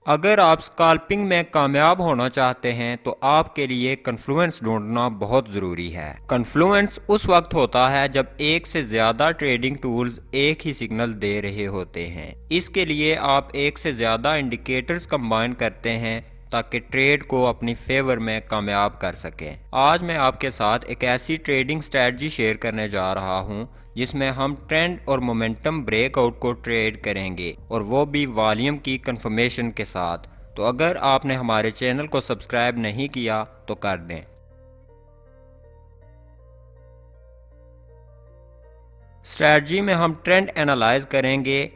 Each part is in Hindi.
अगर आप स्काल्पिंग में कामयाब होना चाहते हैं तो आपके लिए कन्फ्लुएंस ढूंढना बहुत ज़रूरी है। कन्फ्लुएंस उस वक्त होता है जब एक से ज़्यादा ट्रेडिंग टूल्स एक ही सिग्नल दे रहे होते हैं। इसके लिए आप एक से ज़्यादा इंडिकेटर्स कंबाइन करते हैं ताकि ट्रेड को अपनी फेवर में कामयाब कर सकें। आज मैं आपके साथ एक ऐसी ट्रेडिंग स्ट्रेटजी शेयर करने जा रहा हूं जिसमें हम ट्रेंड और मोमेंटम ब्रेकआउट को ट्रेड करेंगे, और वो भी वॉल्यूम की कंफर्मेशन के साथ। तो अगर आपने हमारे चैनल को सब्सक्राइब नहीं किया तो कर दें। स्ट्रेटजी में हम ट्रेंड एनालाइज करेंगे,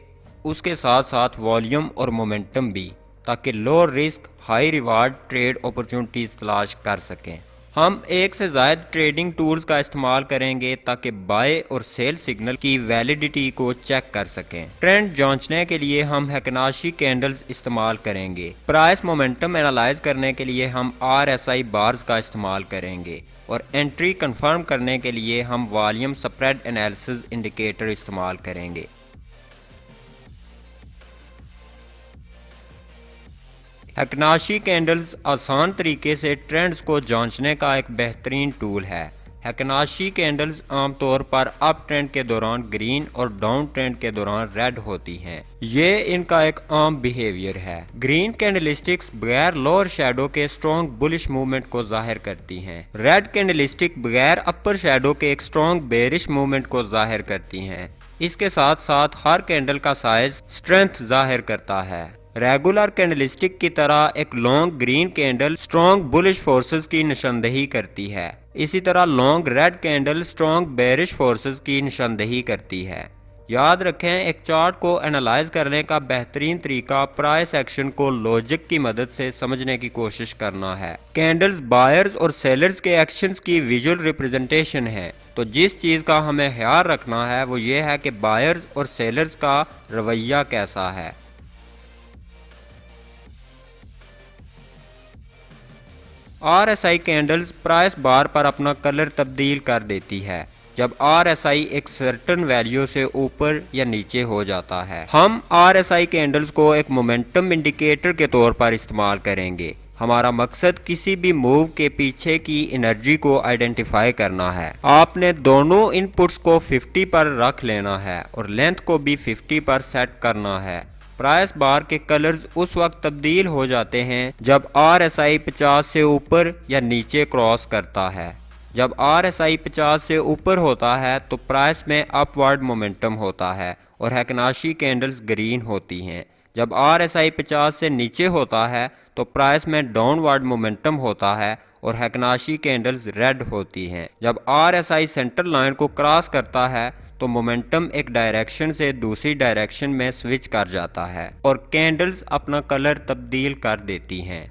उसके साथ साथ वॉल्यूम और मोमेंटम भी, ताकि low risk high reward trade opportunities तलाश कर सकें। हम एक से ज़्यादा ट्रेडिंग टूल्स का इस्तेमाल करेंगे ताकि बाय और सेल सिग्नल की वैलिडिटी को चेक कर सकें। ट्रेंड जांचने के लिए हम हैकनाशी कैंडल्स इस्तेमाल करेंगे। प्राइस मोमेंटम एनालाइज करने के लिए हम RSI बार्स का इस्तेमाल करेंगे, और एंट्री कंफर्म करने के लिए हम वॉल्यूम स्प्रेड एनालिसिस इंडिकेटर इस्तेमाल करेंगे। हैकनाशी कैंडल्स आसान तरीके से ट्रेंड्स को जांचने का एक बेहतरीन टूल है। हैकनाशी कैंडल्स आमतौर पर अप ट्रेंड के दौरान ग्रीन और डाउन ट्रेंड के दौरान रेड होती हैं। ये इनका एक आम बिहेवियर है। ग्रीन कैंडलस्टिक्स बगैर लोअर शेडो के स्ट्रॉन्ग बुलिश मूवमेंट को जाहिर करती हैं। रेड कैंडलस्टिक बगैर अपर शेडो के एक स्ट्रॉन्ग बेरिश मूवमेंट को जाहिर करती हैं। इसके साथ साथ हर कैंडल का साइज स्ट्रेंथ जाहिर करता है। रेगुलर कैंडलस्टिक की तरह एक long green candle strong bullish forces की निशानदेही करती है। इसी तरह long red candle strong bearish forces की निशानदेही करती है। याद रखें, एक चार्ट को एनालाइज करने का बेहतरीन तरीका प्राइस एक्शन को लॉजिक की मदद से समझने की कोशिश करना है। कैंडल्स बायर्स और सेलर्स के एक्शंस की विजुअल रिप्रेजेंटेशन है। तो जिस चीज़ का हमें ख्याल रखना है वो ये है कि बायर्स और सेलर्स का रवैया कैसा है। RSI कैंडल्स प्राइस बार पर अपना कलर तब्दील कर देती है जब RSI एक सर्टेन वैल्यू से ऊपर या नीचे हो जाता है। हम RSI कैंडल्स को एक मोमेंटम इंडिकेटर के तौर पर इस्तेमाल करेंगे। हमारा मकसद किसी भी मूव के पीछे की एनर्जी को आइडेंटिफाई करना है। आपने दोनों इनपुट्स को 50 पर रख लेना है और लेंथ को भी 50 पर सेट करना है। प्राइस बार के कलर्स उस वक्त तब्दील हो जाते हैं जब RSI 50 से ऊपर या नीचे क्रॉस करता है। जब RSI 50 से ऊपर होता है तो प्राइस में अपवर्ड मोमेंटम होता है और हैकनाशी कैंडल्स ग्रीन होती हैं। जब RSI 50 से नीचे होता है तो प्राइस में डाउनवर्ड मोमेंटम होता है और हैकनाशी कैंडल्स रेड होती हैं। जब RSI सेंटर लाइन को क्रॉस करता है तो मोमेंटम एक डायरेक्शन से दूसरी डायरेक्शन में स्विच कर जाता है और कैंडल्स अपना कलर तब्दील कर देती हैं।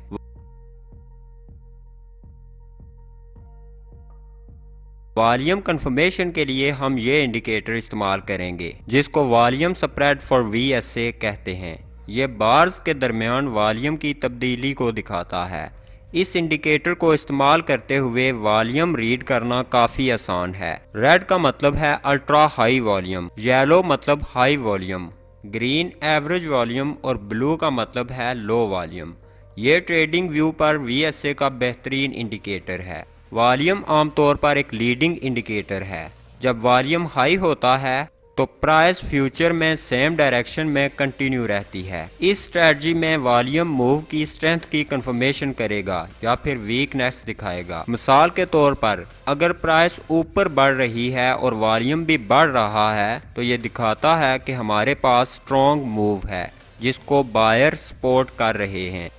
वॉल्यूम कंफर्मेशन के लिए हम ये इंडिकेटर इस्तेमाल करेंगे जिसको वॉल्यूम स्प्रेड फॉर VSA कहते हैं। ये बार्स के दरमियान वॉल्यूम की तब्दीली को दिखाता है। इस इंडिकेटर को इस्तेमाल करते हुए वॉल्यूम रीड करना काफ़ी आसान है। रेड का मतलब है अल्ट्रा हाई वॉल्यूम, येलो मतलब high volume, green average volume और ब्लू का मतलब है लो वॉल्यूम। ये ट्रेडिंग व्यू पर VSA का बेहतरीन इंडिकेटर है। वॉल्यूम आमतौर पर एक लीडिंग इंडिकेटर है। जब वॉल्यूम हाई होता है तो प्राइस फ्यूचर में सेम डायरेक्शन में कंटिन्यू रहती है। इस स्ट्रेटजी में वॉल्यूम मूव की स्ट्रेंथ की कंफर्मेशन करेगा या फिर वीकनेस दिखाएगा। मिसाल के तौर पर अगर प्राइस ऊपर बढ़ रही है और वॉल्यूम भी बढ़ रहा है तो ये दिखाता है कि हमारे पास स्ट्रॉन्ग मूव है जिसको बायर सपोर्ट कर रहे हैं।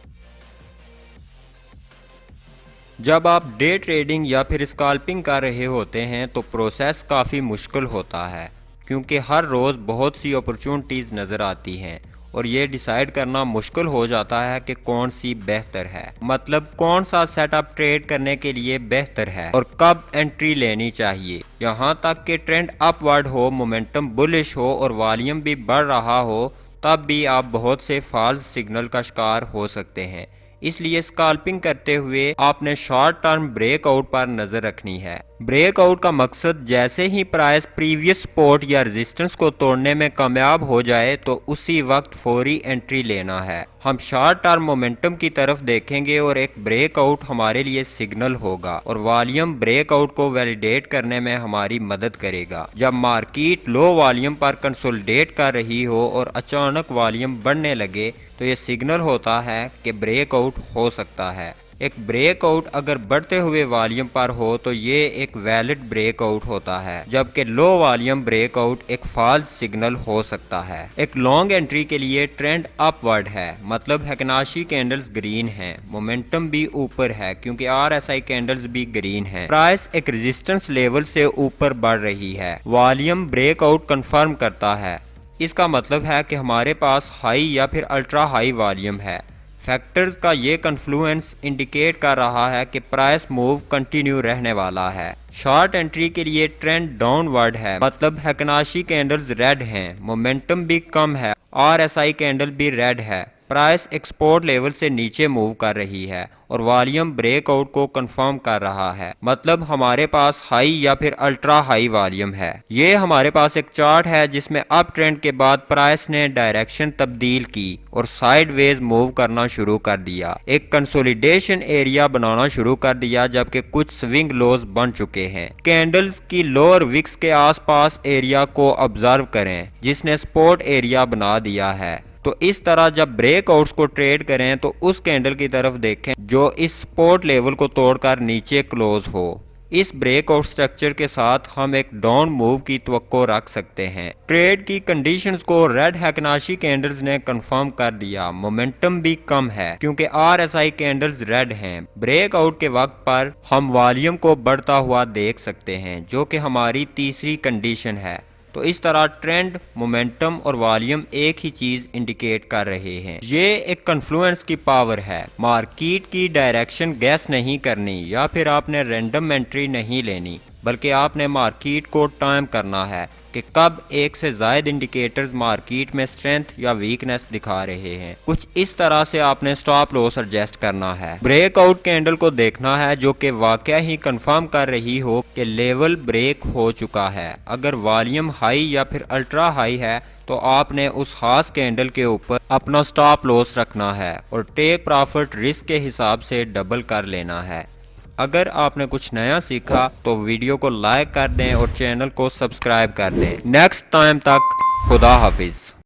जब आप डे ट्रेडिंग या फिर स्कैल्पिंग कर रहे होते हैं तो प्रोसेस काफ़ी मुश्किल होता है, क्योंकि हर रोज़ बहुत सी अपॉर्चुनिटीज़ नज़र आती हैं और ये डिसाइड करना मुश्किल हो जाता है कि कौन सी बेहतर है, मतलब कौन सा सेटअप ट्रेड करने के लिए बेहतर है और कब एंट्री लेनी चाहिए। यहाँ तक कि ट्रेंड अपवर्ड हो, मोमेंटम बुलिश हो और वॉल्यूम भी बढ़ रहा हो, तब भी आप बहुत से फॉल्स सिग्नल का शिकार हो सकते हैं। इसलिए स्कैल्पिंग करते हुए आपने शॉर्ट टर्म ब्रेकआउट पर नज़र रखनी है। ब्रेकआउट का मकसद जैसे ही प्राइस प्रीवियस सपोर्ट या रेजिस्टेंस को तोड़ने में कामयाब हो जाए तो उसी वक्त फौरी एंट्री लेना है। हम शॉर्ट टर्म मोमेंटम की तरफ देखेंगे और एक ब्रेकआउट हमारे लिए सिग्नल होगा और वॉल्यूम ब्रेकआउट को वैलिडेट करने में हमारी मदद करेगा। जब मार्केट लो वॉल्यूम पर कंसोलिडेट कर रही हो और अचानक वॉल्यूम बढ़ने लगे तो ये सिग्नल होता है कि ब्रेकआउट हो सकता है। एक ब्रेकआउट अगर बढ़ते हुए वॉल्यूम पर हो तो ये एक वैलिड ब्रेकआउट होता है, जबकि लो वॉल्यूम ब्रेकआउट एक फॉल्स सिग्नल हो सकता है। एक लॉन्ग एंट्री के लिए ट्रेंड अपवर्ड है, मतलब हैकनाशी कैंडल्स ग्रीन हैं, मोमेंटम भी ऊपर है क्योंकि आरएसआई कैंडल्स भी ग्रीन हैं। प्राइस एक रेजिस्टेंस लेवल से ऊपर बढ़ रही है, वॉल्यूम ब्रेकआउट कंफर्म करता है। इसका मतलब है कि हमारे पास हाई या फिर अल्ट्रा हाई वॉल्यूम है। फैक्टर्स का ये कन्फ्लुएंस इंडिकेट कर रहा है कि प्राइस मूव कंटिन्यू रहने वाला है। शॉर्ट एंट्री के लिए ट्रेंड डाउनवर्ड है, मतलब हैकनाशी कैंडल्स रेड हैं, मोमेंटम भी कम है, आरएसआई कैंडल भी रेड है। प्राइस एक्सपोर्ट लेवल से नीचे मूव कर रही है और वॉल्यूम ब्रेकआउट को कंफर्म कर रहा है, मतलब हमारे पास हाई या फिर अल्ट्रा हाई वॉल्यूम है। ये हमारे पास एक चार्ट है जिसमें अप ट्रेंड के बाद प्राइस ने डायरेक्शन तब्दील की और साइडवेज मूव करना शुरू कर दिया, एक कंसोलिडेशन एरिया बनाना शुरू कर दिया, जबकि कुछ स्विंग लोज बन चुके हैं। कैंडल्स की लोअर विक्स के आसपास एरिया को ऑब्जर्व करें जिसने सपोर्ट एरिया बना दिया है। तो इस तरह जब ब्रेकआउट्स को ट्रेड करें तो उस कैंडल की तरफ देखें जो इस सपोर्ट लेवल को तोड़कर नीचे क्लोज हो। इस ब्रेकआउट स्ट्रक्चर के साथ हम एक डाउन मूव की तवक्को रख सकते हैं। ट्रेड की कंडीशंस को रेड हैकनाशी कैंडल्स ने कंफर्म कर दिया, मोमेंटम भी कम है क्योंकि आरएसआई कैंडल्स रेड हैं। ब्रेकआउट के वक्त पर हम वॉल्यूम को बढ़ता हुआ देख सकते हैं जो कि हमारी तीसरी कंडीशन है। तो इस तरह ट्रेंड, मोमेंटम और वॉल्यूम एक ही चीज इंडिकेट कर रहे हैं। ये एक कन्फ्लुएंस की पावर है। मार्केट की डायरेक्शन गैस नहीं करनी या फिर आपने रैंडम एंट्री नहीं लेनी, बल्कि आपने मार्केट को टाइम करना है कि कब एक से ज्यादा इंडिकेटर्स मार्केट में स्ट्रेंथ या वीकनेस दिखा रहे हैं। कुछ इस तरह से आपने स्टॉप लॉस एडजस्ट करना है। ब्रेकआउट कैंडल को देखना है जो कि वाकया ही कंफर्म कर रही हो कि लेवल ब्रेक हो चुका है। अगर वॉल्यूम हाई या फिर अल्ट्रा हाई है तो आपने उस खास कैंडल के ऊपर अपना स्टॉप लॉस रखना है और टेक प्रॉफिट रिस्क के हिसाब से डबल कर लेना है। अगर आपने कुछ नया सीखा तो वीडियो को लाइक कर दें और चैनल को सब्सक्राइब कर दें। नेक्स्ट टाइम तक खुदा हाफिज।